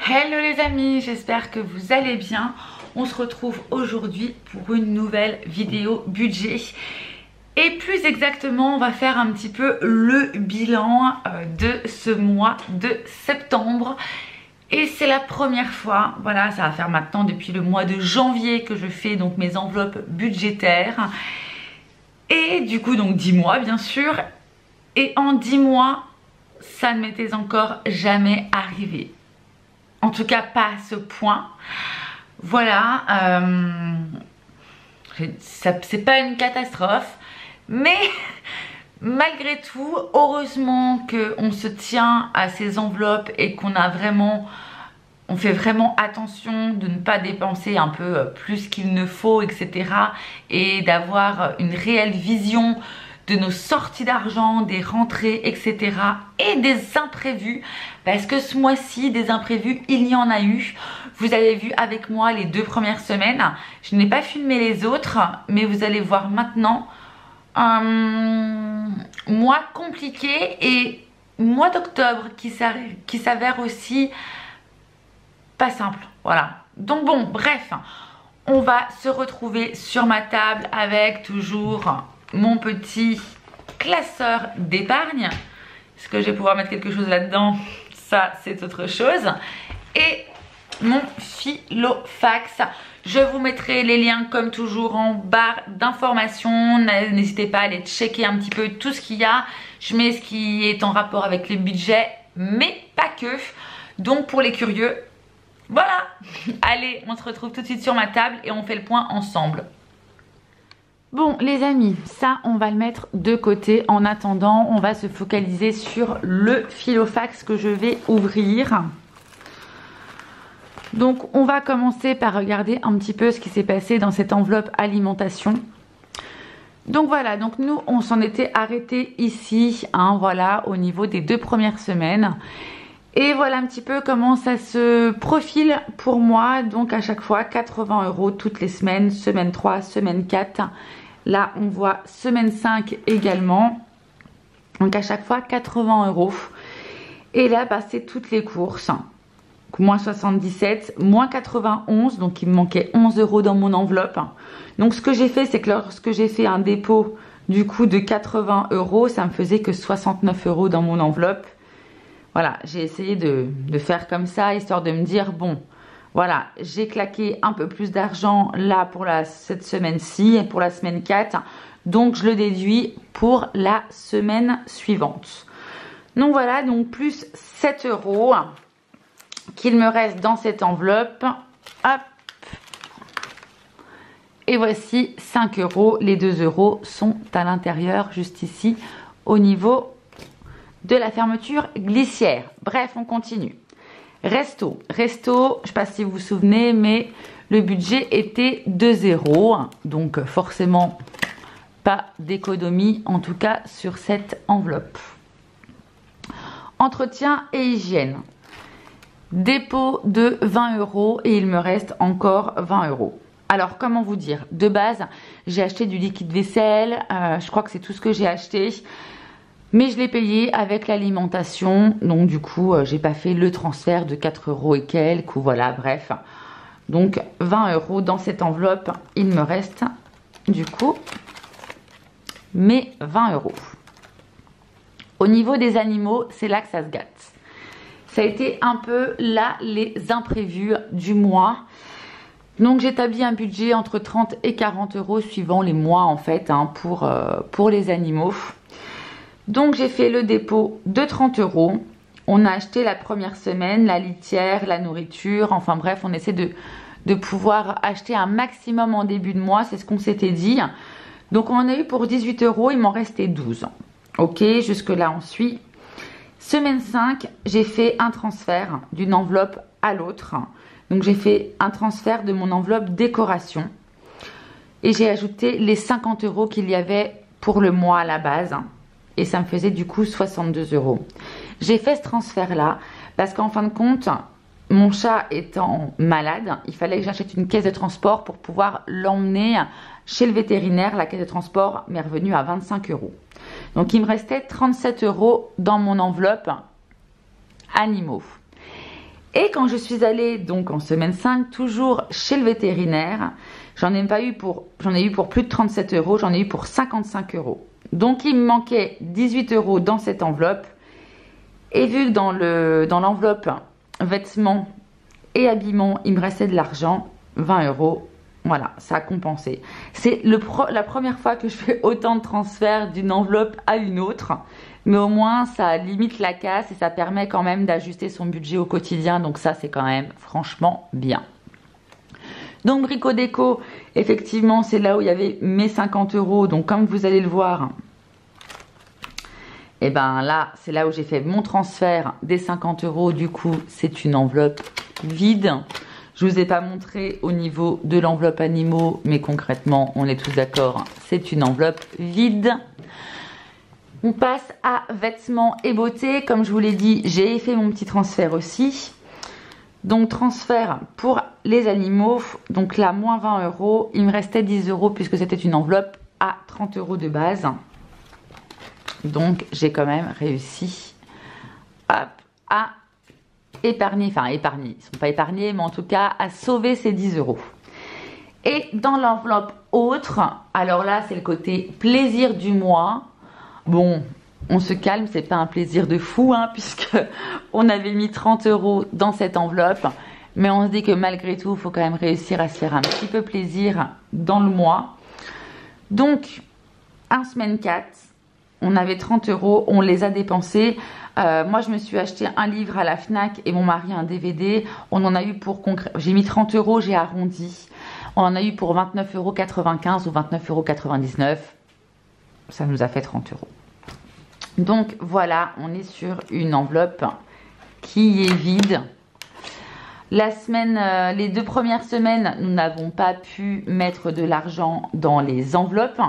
Hello les amis, j'espère que vous allez bien. On se retrouve aujourd'hui pour une nouvelle vidéo budget. Et plus exactement, on va faire un petit peu le bilan de ce mois de septembre. Et c'est la première fois, voilà, ça va faire maintenant depuis le mois de janvier que je fais donc mes enveloppes budgétaires. Et du coup donc 10 mois bien sûr. Et en 10 mois, ça ne m'était encore jamais arrivé. En tout cas pas à ce point. Voilà, c'est pas une catastrophe. Mais malgré tout, heureusement qu'on se tient à ces enveloppes et qu'on a vraiment... On fait vraiment attention de ne pas dépenser un peu plus qu'il ne faut, etc. Et d'avoir une réelle vision de nos sorties d'argent, des rentrées, etc. Et des imprévus. Parce que ce mois-ci, des imprévus, il y en a eu. Vous avez vu avec moi les 2 premières semaines. Je n'ai pas filmé les autres, mais vous allez voir maintenant un mois compliqué et mois d'octobre qui s'avère aussi pas simple. Voilà. Donc bon, bref, on va se retrouver sur ma table avec toujours mon petit classeur d'épargne. Est-ce que je vais pouvoir mettre quelque chose là-dedans? Ça, c'est autre chose. Et mon Filofax. Je vous mettrai les liens comme toujours en barre d'informations. N'hésitez pas à aller checker un petit peu tout ce qu'il y a. Je mets ce qui est en rapport avec les budgets, mais pas que. Donc pour les curieux, voilà. Allez, on se retrouve tout de suite sur ma table et on fait le point ensemble. Bon les amis, ça on va le mettre de côté. En attendant, on va se focaliser sur le Filofax que je vais ouvrir. Donc on va commencer par regarder un petit peu ce qui s'est passé dans cette enveloppe alimentation. Donc voilà, donc nous on s'en était arrêté ici, hein, voilà, au niveau des 2 premières semaines. Et voilà un petit peu comment ça se profile pour moi. Donc à chaque fois 80 € toutes les semaines, semaine 3, semaine 4. Là on voit semaine 5 également. Donc à chaque fois 80 €. Et là bah, c'est toutes les courses. Donc, moins 77, moins 91. Donc il me manquait 11 € dans mon enveloppe. Donc ce que j'ai fait, c'est que lorsque j'ai fait un dépôt du coup de 80 €, ça me faisait que 69 € dans mon enveloppe. Voilà, j'ai essayé de faire comme ça, histoire de me dire, bon, voilà, j'ai claqué un peu plus d'argent là pour cette semaine-ci et pour la semaine 4. Donc, je le déduis pour la semaine suivante. Donc, voilà, donc plus 7 € qu'il me reste dans cette enveloppe. Hop. Et voici 5 €. Les 2 € sont à l'intérieur, juste ici, au niveau de la fermeture glissière. Bref, on continue. Resto, je ne sais pas si vous vous souvenez, mais le budget était de 0. Donc forcément, pas d'économie, en tout cas sur cette enveloppe. Entretien et hygiène. Dépôt de 20 € et il me reste encore 20 €. Alors, comment vous dire? De base, j'ai acheté du liquide vaisselle. Je crois que c'est tout ce que j'ai acheté. Mais je l'ai payé avec l'alimentation, donc du coup, j'ai pas fait le transfert de 4 € et quelques, ou voilà, bref. Donc 20 € dans cette enveloppe, il me reste du coup mes 20 €. Au niveau des animaux, c'est là que ça se gâte. Ça a été un peu là les imprévus du mois. Donc j'établis un budget entre 30 et 40 € suivant les mois en fait, hein, pour les animaux. Donc j'ai fait le dépôt de 30 €. On a acheté la première semaine la litière, la nourriture, enfin bref, on essaie de pouvoir acheter un maximum en début de mois, c'est ce qu'on s'était dit. Donc on en a eu pour 18 €, il m'en restait 12. Ok, jusque là on suit. Semaine 5, j'ai fait un transfert d'une enveloppe à l'autre. Donc j'ai fait un transfert de mon enveloppe décoration. Et j'ai ajouté les 50 € qu'il y avait pour le mois à la base. Et ça me faisait du coup 62 €. J'ai fait ce transfert là parce qu'en fin de compte, mon chat étant malade, il fallait que j'achète une caisse de transport pour pouvoir l'emmener chez le vétérinaire. La caisse de transport m'est revenue à 25 €. Donc il me restait 37 € dans mon enveloppe animaux. Et quand je suis allée donc en semaine 5, toujours chez le vétérinaire, j'en ai eu pour plus de 37 euros, j'en ai eu pour 55 euros. Donc il me manquait 18 euros dans cette enveloppe. Et vu que dans l'enveloppe vêtements et habillement, il me restait de l'argent, 20 euros. Voilà, ça a compensé. C'est la première fois que je fais autant de transferts d'une enveloppe à une autre. Mais au moins, ça limite la casse et ça permet quand même d'ajuster son budget au quotidien. Donc ça, c'est quand même franchement bien. Donc Brico Déco, effectivement, c'est là où il y avait mes 50 euros. Donc comme vous allez le voir, et ben là, c'est là où j'ai fait mon transfert des 50 euros. Du coup, c'est une enveloppe vide. Je vous ai pas montré au niveau de l'enveloppe animaux, mais concrètement, on est tous d'accord, c'est une enveloppe vide. On passe à vêtements et beauté. Comme je vous l'ai dit, j'ai fait mon petit transfert aussi. Donc transfert pour les animaux. Donc là, moins 20 euros. Il me restait 10 euros puisque c'était une enveloppe à 30 euros de base. Donc j'ai quand même réussi à épargner, enfin épargner, ils ne sont pas épargnés, mais en tout cas à sauver ces 10 euros. Et dans l'enveloppe autre, alors là c'est le côté plaisir du mois. Bon, on se calme, c'est pas un plaisir de fou, hein, puisque on avait mis 30 euros dans cette enveloppe. Mais on se dit que malgré tout, il faut quand même réussir à se faire un petit peu plaisir dans le mois. Donc, en semaine 4, on avait 30 euros, on les a dépensés. Moi, je me suis acheté un livre à la Fnac et mon mari un DVD. On en a eu pour... J'ai mis 30 euros, j'ai arrondi. On en a eu pour 29,95 euros ou 29,99 €. Ça nous a fait 30 euros. Donc voilà, on est sur une enveloppe qui est vide. La semaine, les 2 premières semaines, nous n'avons pas pu mettre de l'argent dans les enveloppes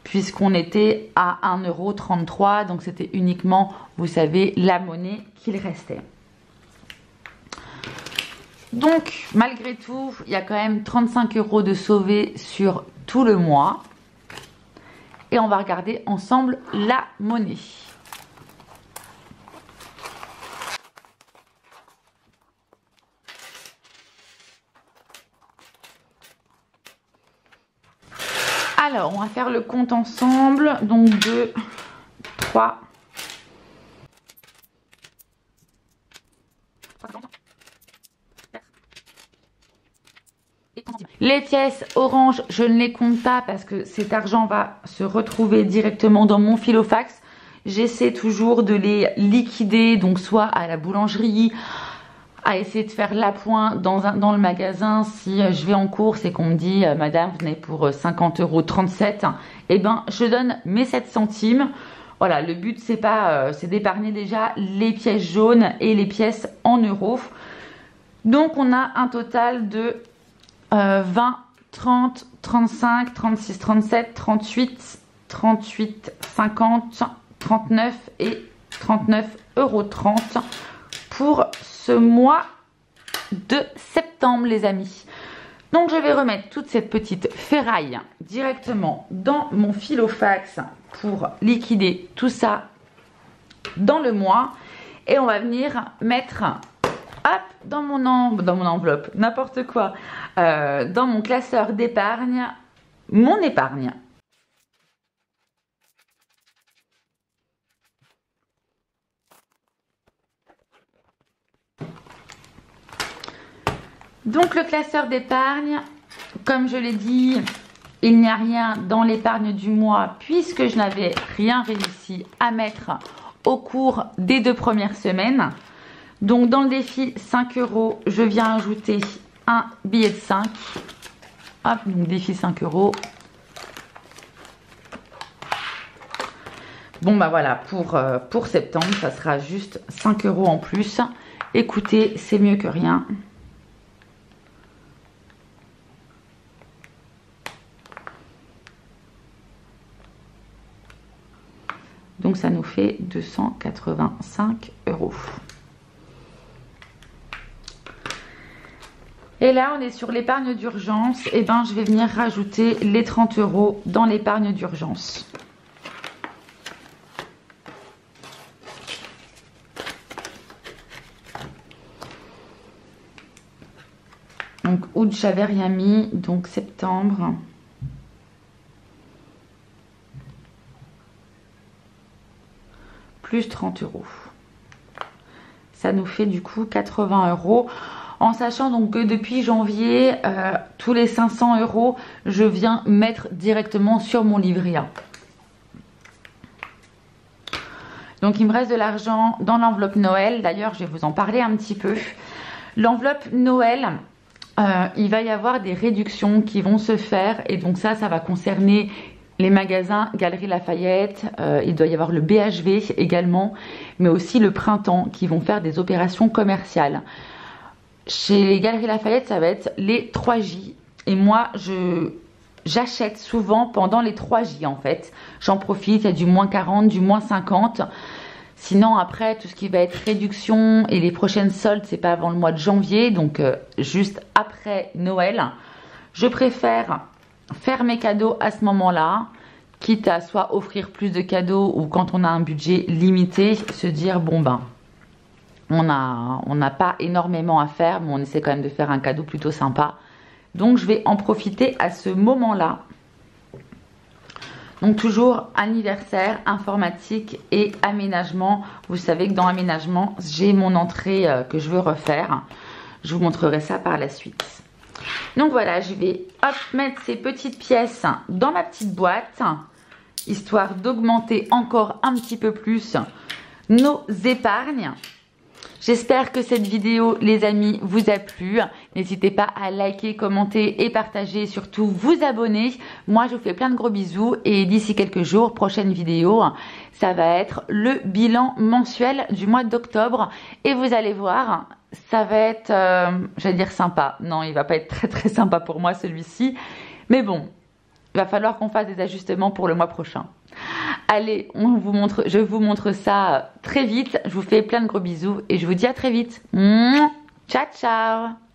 puisqu'on était à 1,33 €. Donc c'était uniquement, vous savez, la monnaie qu'il restait. Donc malgré tout, il y a quand même 35 euros de sauvé sur tout le mois. Et on va regarder ensemble la monnaie. Alors, on va faire le compte ensemble. Donc 2, 3. Les pièces orange, je ne les compte pas parce que cet argent va se retrouver directement dans mon filofax. J'essaie toujours de les liquider, donc soit à la boulangerie, à essayer de faire l'appoint dans le magasin. Si je vais en course et qu'on me dit « Madame, vous venez pour 50,37 €, eh ben, je donne mes 7 centimes. Voilà, le but, c'est pas, c'est d'épargner déjà les pièces jaunes et les pièces en euros. Donc, on a un total de 20, 30, 35, 36, 37, 38, 38, 50, 39 et 39,30 € pour ce mois de septembre, les amis. Donc je vais remettre toute cette petite ferraille directement dans mon filofax pour liquider tout ça dans le mois. Et on va venir mettre hop, dans mon enveloppe, n'importe quoi, dans mon classeur d'épargne, mon épargne. Donc le classeur d'épargne, comme je l'ai dit, il n'y a rien dans l'épargne du mois puisque je n'avais rien réussi à mettre au cours des 2 premières semaines. Donc dans le défi 5 €, je viens ajouter un billet de 5. Hop, donc défi 5 €. Bon bah voilà, pour septembre, ça sera juste 5 € en plus. Écoutez, c'est mieux que rien. Donc ça nous fait 285 €. Et là, on est sur l'épargne d'urgence. Et ben, je vais venir rajouter les 30 € dans l'épargne d'urgence. Donc août, j'avais rien mis, donc septembre. Plus 30 €. Ça nous fait du coup 80 €. En sachant donc que depuis janvier, tous les 500 €, je viens mettre directement sur mon livret A. Donc il me reste de l'argent dans l'enveloppe Noël. D'ailleurs, je vais vous en parler un petit peu. L'enveloppe Noël, il va y avoir des réductions qui vont se faire. Et donc ça va concerner les magasins Galeries Lafayette. Il doit y avoir le BHV également. Mais aussi le Printemps qui vont faire des opérations commerciales. Chez les Galeries Lafayette, ça va être les 3J. Et moi, j'achète souvent pendant les 3J en fait. J'en profite, il y a du moins 40, du moins 50. Sinon après, tout ce qui va être réduction et les prochaines soldes, c'est pas avant le mois de janvier. Donc juste après Noël. Je préfère faire mes cadeaux à ce moment-là. Quitte à soit offrir plus de cadeaux ou quand on a un budget limité, se dire bon ben... On n'a pas énormément à faire, mais on essaie quand même de faire un cadeau plutôt sympa. Donc je vais en profiter à ce moment-là. Donc toujours anniversaire, informatique et aménagement. Vous savez que dans aménagement, j'ai mon entrée que je veux refaire. Je vous montrerai ça par la suite. Donc voilà, je vais hop, mettre ces petites pièces dans ma petite boîte, histoire d'augmenter encore un petit peu plus nos épargnes. J'espère que cette vidéo, les amis, vous a plu. N'hésitez pas à liker, commenter et partager. Et surtout, vous abonner. Moi, je vous fais plein de gros bisous. Et d'ici quelques jours, prochaine vidéo, ça va être le bilan mensuel du mois d'octobre. Et vous allez voir, ça va être, j'allais dire sympa. Non, il va pas être très très sympa pour moi celui-ci. Mais bon, il va falloir qu'on fasse des ajustements pour le mois prochain. Allez, je vous montre ça très vite. Je vous fais plein de gros bisous et je vous dis à très vite. Ciao, ciao!